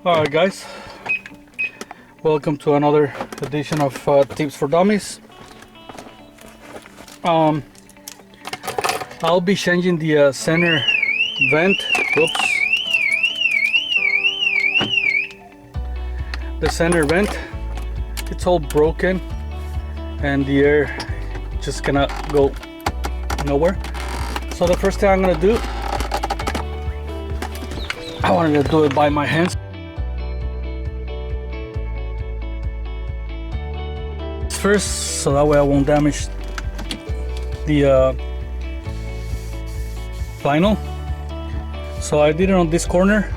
Alright guys, welcome to another edition of Tips for Dummies. I'll be changing the center vent. Oops. The center vent, it's all broken and the air just cannot go nowhere. So the first thing I'm gonna do, I wanted to do it by my hands. First, so that way I won't damage the vinyl. So I did it on this corner,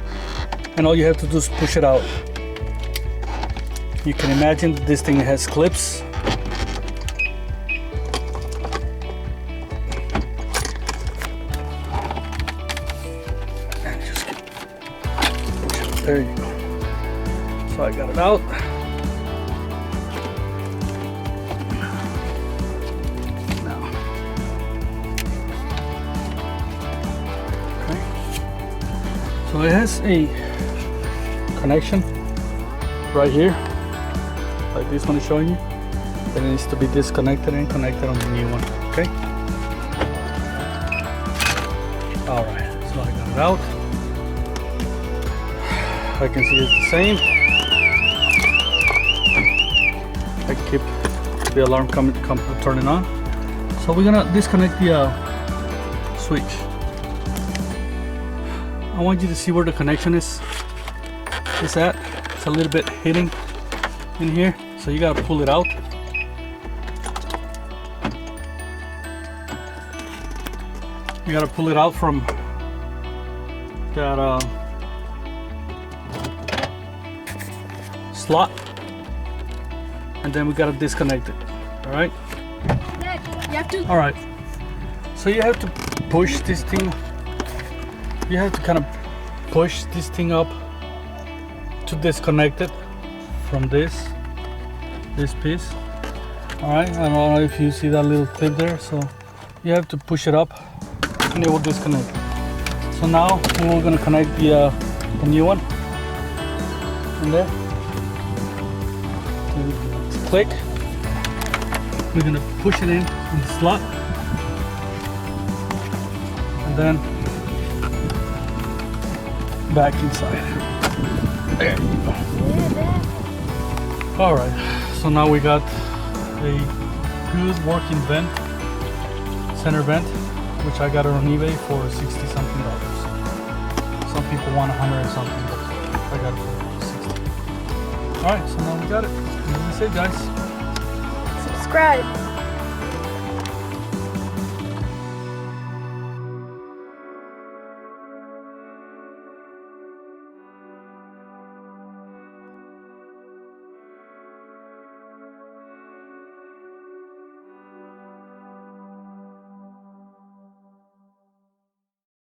and all you have to do is push it out. You can imagine this thing has clips. And just push it. There you go. So I got it out. So it has a connection right here, like this one is showing you. Then it needs to be disconnected and connected on the new one. Okay. All right. So I got it out. I can see it's the same. I keep the alarm turning on. So we're gonna disconnect the switch. I want you to see where the connection is at. It's a little bit hitting in here, so you gotta pull it out. You gotta pull it out from that slot, and then we gotta disconnect it. All right. You have to. All right. So you have to push this thing. You have to kind of push this thing up to disconnect it from this piece. All right, I don't know if you see that little clip there, so you have to push it up and it will disconnect. So now we're going to connect the new one in there. Click. We're going to push it in the slot, and then back inside. There you go. All right, so now we got a good working vent, center vent, which I got it on eBay for $60 something. Some people want 100 or something, but I got it for 60. All right, so now we got it. That's it, guys. Subscribe.